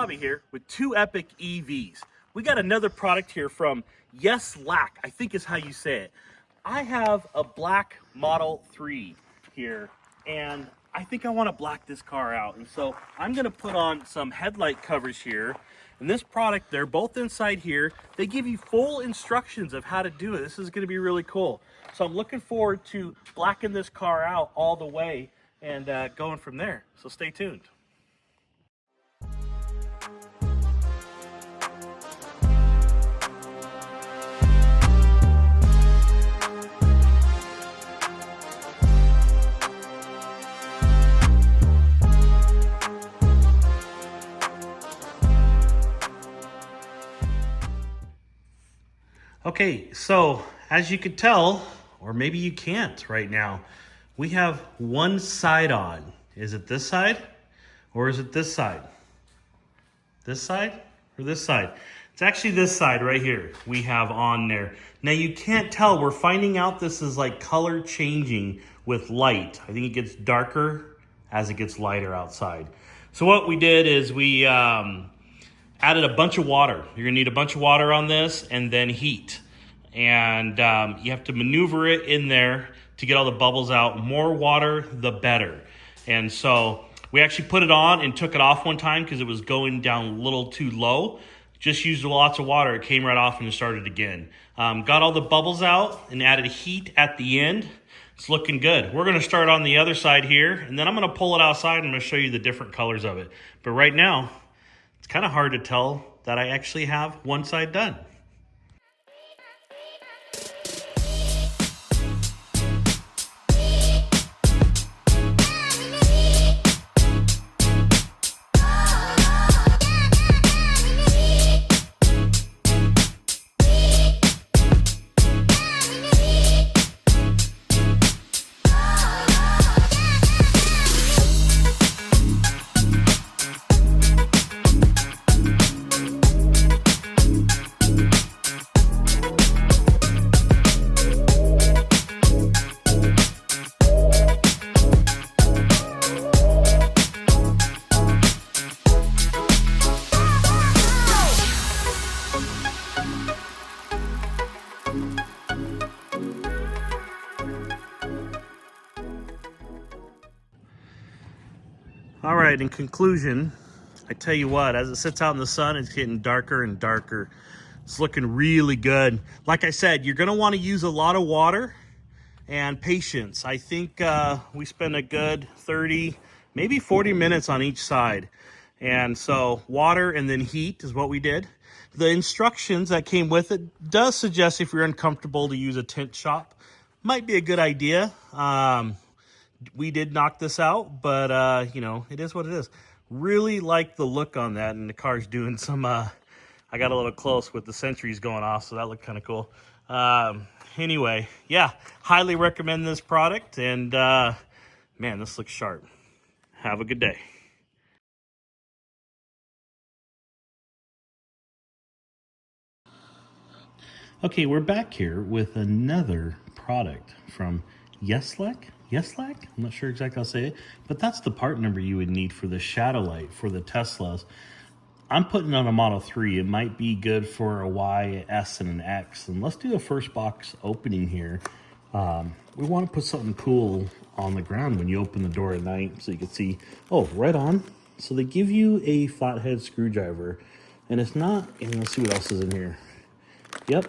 Bobby here with two epic EVs. We got another product here from Yeslak, I think is how you say it. I have a black Model 3 here, and I think I want to black this car out. And so I'm going to put on some headlight covers here. And this product, they're both inside here. They give you full instructions of how to do it. This is going to be really cool. So I'm looking forward to blacking this car out all the way and going from there. So stay tuned. Okay, so as you could tell, or maybe you can't right now, we have one side on. Is it this side or is it this side? This side or this side? It's actually this side right here we have on there. Now you can't tell, we're finding out this is like color changing with light. I think it gets darker as it gets lighter outside. So what we did is we added a bunch of water. You're gonna need a bunch of water on this and then heat. And you have to maneuver it in there to get all the bubbles out. More water, the better. And so we actually put it on and took it off one time because it was going down a little too low. Just used lots of water. It came right off and it started again. Got all the bubbles out and added heat at the end. It's looking good. We're gonna start on the other side here and then I'm gonna pull it outside and I'm gonna show you the different colors of it. But right now, it's kind of hard to tell that I actually have one side done. All right, in conclusion, I tell you what, as it sits out in the sun, it's getting darker and darker. It's looking really good. Like I said, you're gonna wanna use a lot of water and patience. I think we spent a good 30, maybe 40 minutes on each side. And so water and then heat is what we did. The instructions that came with it does suggest if you're uncomfortable to use a tint shop. Might be a good idea. We did knock this out, but you know, it is what it is. Really like the look on that, and the car's doing some, I got a little close with the sentries going off, so that looked kind of cool. Anyway, yeah, highly recommend this product, and man, this looks sharp. Have a good day. Okay, we're back here with another product from Yeslak. Yeslak? I'm not sure exactly how to say it, but that's the part number you would need for the shadow light for the Teslas. I'm putting on a Model 3. It might be good for a Y, S, and an X. And let's do the first box opening here. We want to put something cool on the ground when you open the door at night so you can see. Oh, right on. So they give you a flathead screwdriver, and it's not, and let's see what else is in here. Yep.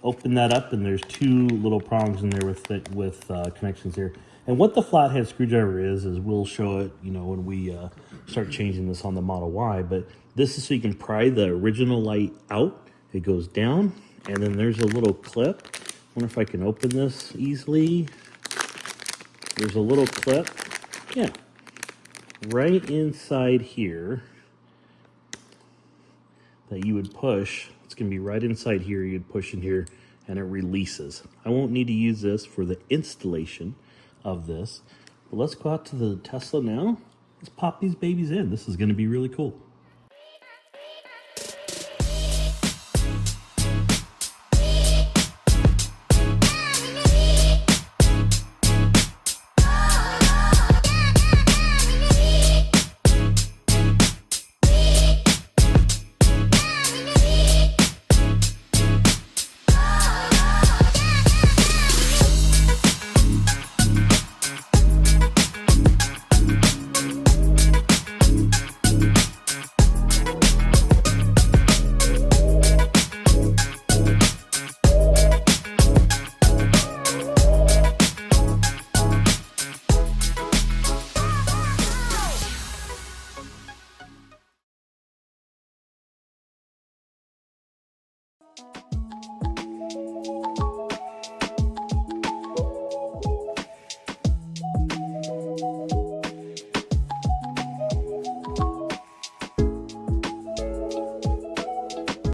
Open that up and there's two little prongs in there with connections here. And what the flathead screwdriver is we'll show it, you know, when we start changing this on the Model Y. But this is so you can pry the original light out. It goes down, and then there's a little clip. I wonder if I can open this easily. There's a little clip. Yeah, right inside here that you would push. It's gonna be right inside here. You'd push in here and it releases. I won't need to use this for the installation of this, but let's go out to the Tesla now. Let's pop these babies in. This is gonna be really cool.